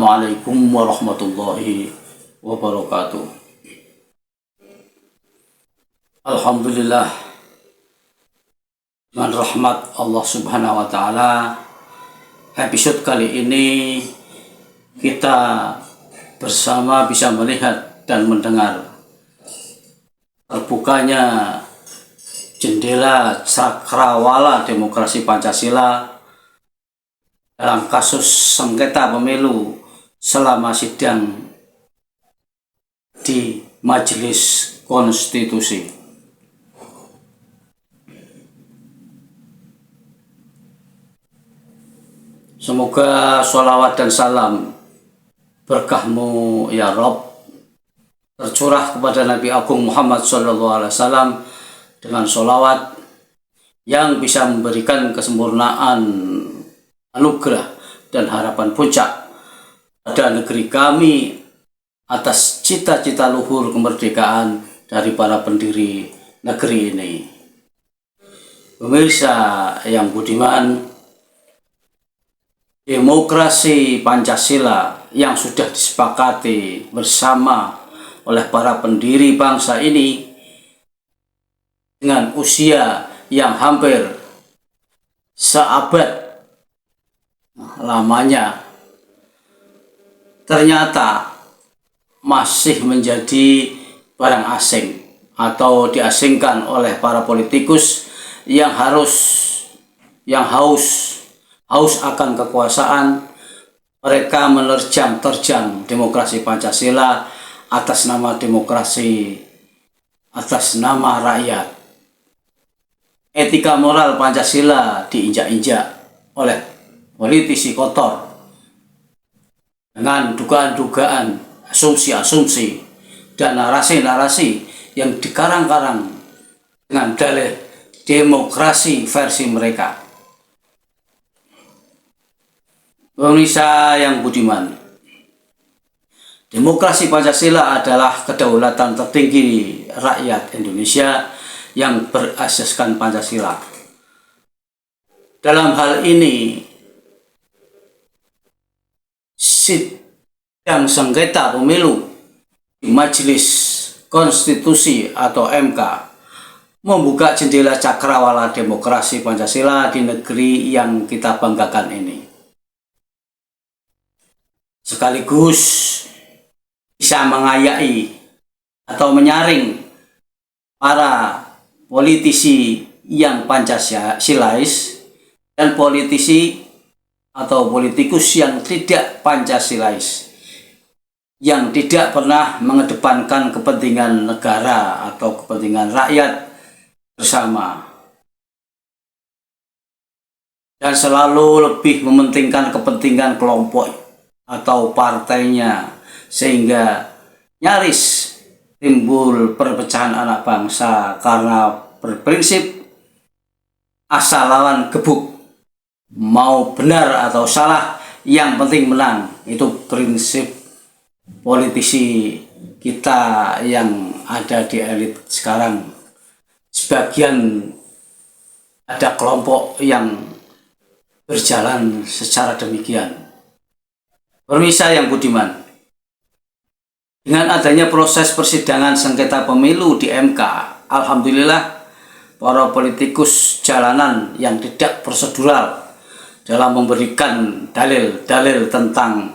Assalamualaikum warahmatullahi wabarakatuh. Alhamdulillah, dengan rahmat Allah Subhanahu wa Ta'ala, episode kali ini kita bersama bisa melihat dan mendengar terbukanya jendela cakrawala demokrasi Pancasila dalam kasus sengketa pemilu selama sidang di Majelis Konstitusi. Semoga sholawat dan salam berkahmu ya Rob tercurah kepada Nabi Agung Muhammad SAW dengan sholawat yang bisa memberikan kesempurnaan, anugerah dan harapan puncak pada negeri kami atas cita-cita luhur kemerdekaan dari para pendiri negeri ini. Pemirsa yang budiman, demokrasi Pancasila yang sudah disepakati bersama oleh para pendiri bangsa ini dengan usia yang hampir seabad lamanya, ternyata masih menjadi barang asing atau diasingkan oleh para politikus yang haus akan kekuasaan. Mereka terjang demokrasi Pancasila atas nama demokrasi, atas nama rakyat. Etika moral Pancasila diinjak-injak oleh politisi kotor dengan dugaan-dugaan, asumsi-asumsi, dan narasi-narasi yang dikarang-karang dengan dalih demokrasi versi mereka. Pemirsa yang budiman, demokrasi Pancasila adalah kedaulatan tertinggi rakyat Indonesia yang berasaskan Pancasila. Dalam hal ini, sidang sengketa pemilu di Majelis Konstitusi atau MK membuka jendela cakrawala demokrasi Pancasila di negeri yang kita banggakan ini. Sekaligus bisa mengayai atau menyaring para politisi yang Pancasilais dan politisi atau politikus yang tidak Pancasilais, yang tidak pernah mengedepankan kepentingan negara atau kepentingan rakyat bersama, dan selalu lebih mementingkan kepentingan kelompok atau partainya, sehingga nyaris timbul perpecahan anak bangsa karena berprinsip asal lawan gebuk, mau benar atau salah, yang penting menang. Itu prinsip politisi kita yang ada di elit sekarang. Sebagian ada kelompok yang berjalan secara demikian. Pemirsa yang budiman, dengan adanya proses persidangan sengketa pemilu di MK, alhamdulillah para politikus jalanan yang tidak prosedural dalam memberikan dalil-dalil tentang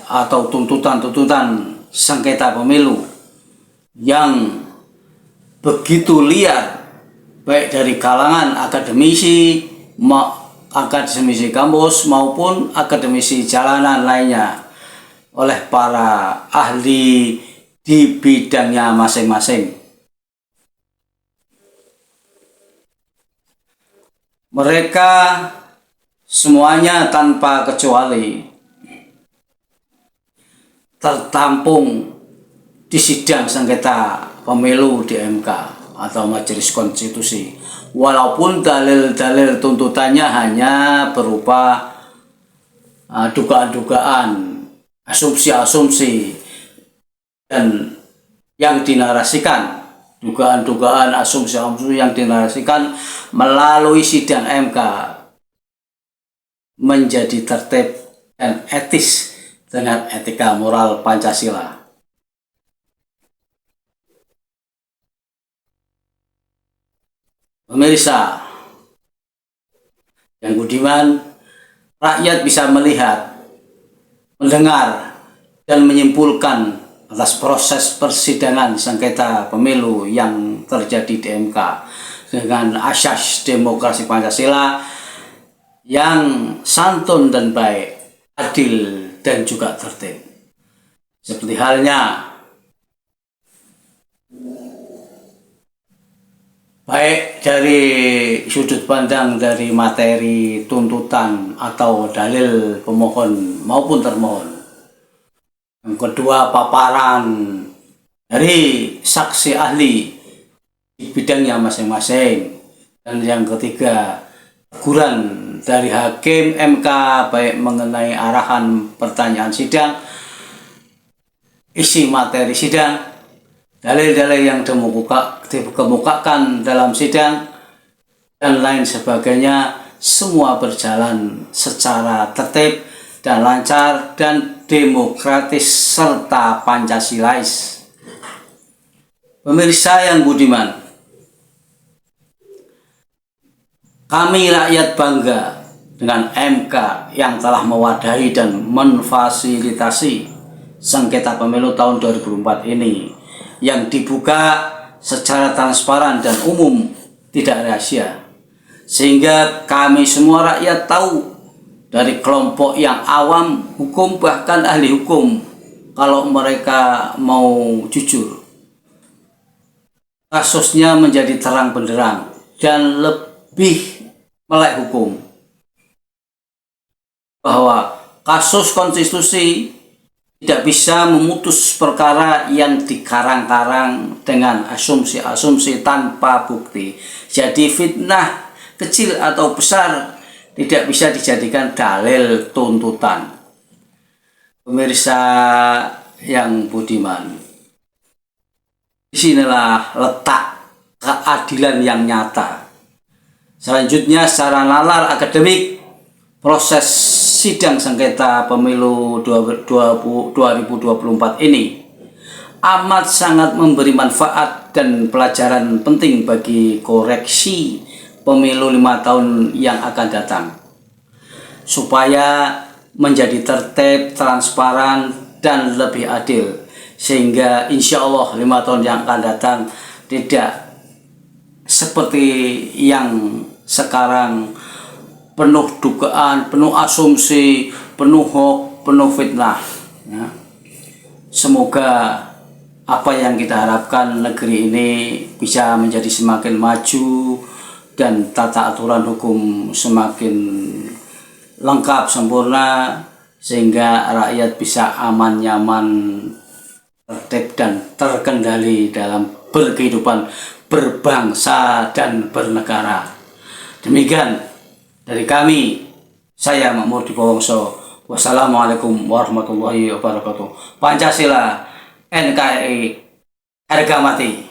atau tuntutan-tuntutan sengketa pemilu yang begitu liar, baik dari kalangan akademisi kampus maupun akademisi jalanan lainnya, oleh para ahli di bidangnya masing-masing. Mereka semuanya tanpa kecuali tertampung di sidang sengketa pemilu di MK atau Majelis Konstitusi, walaupun dalil-dalil tuntutannya hanya berupa dugaan-dugaan, asumsi-asumsi, dan yang dinarasikan, dugaan-dugaan, asumsi-asumsi yang dinarasikan melalui sidang MK menjadi tertib dan etis dengan etika moral Pancasila. Pemirsa yang budiman, rakyat bisa melihat, mendengar, dan menyimpulkan atas proses persidangan sengketa pemilu yang terjadi di MK dengan asas demokrasi Pancasila yang santun dan baik, adil dan juga tertib. Seperti halnya baik dari sudut pandang dari materi tuntutan atau dalil pemohon maupun termohon. Yang kedua, paparan dari saksi ahli di bidangnya masing-masing. Dan yang ketiga, teguran dari hakim MK baik mengenai arahan pertanyaan sidang, isi materi sidang, dalil-dalil yang dikemukakan dalam sidang, dan lain sebagainya, semua berjalan secara tertib dan lancar dan demokratis serta Pancasilais. Pemirsa yang budiman, kami rakyat bangga dengan MK yang telah mewadahi dan memfasilitasi sengketa pemilu tahun 2004 ini yang dibuka secara transparan dan umum, tidak rahasia, sehingga kami semua rakyat tahu, dari kelompok yang awam hukum bahkan ahli hukum, kalau mereka mau jujur, kasusnya menjadi terang benderang dan lebih melek hukum, bahwa kasus konstitusi tidak bisa memutus perkara yang dikarang-karang dengan asumsi-asumsi tanpa bukti. Jadi fitnah kecil atau besar tidak bisa dijadikan dalil tuntutan. Pemirsa yang budiman, disinilah letak keadilan yang nyata. Selanjutnya, secara nalar akademik, proses sidang sengketa pemilu 2024 ini amat sangat memberi manfaat dan pelajaran penting bagi koreksi pemilu 5 tahun yang akan datang, supaya menjadi tertib, transparan, dan lebih adil, sehingga insya Allah 5 tahun yang akan datang tidak seperti yang sekarang, penuh dugaan, penuh asumsi, penuh hoax, penuh fitnah. Ya. Semoga apa yang kita harapkan, negeri ini bisa menjadi semakin maju dan tata aturan hukum semakin lengkap, sempurna, sehingga rakyat bisa aman, nyaman, tertib, dan terkendali dalam berkehidupan berbangsa dan bernegara. Demikian dari kami, saya Makmur Dipowongso. Wassalamualaikum warahmatullahi wabarakatuh. Pancasila, NKRI, harga mati.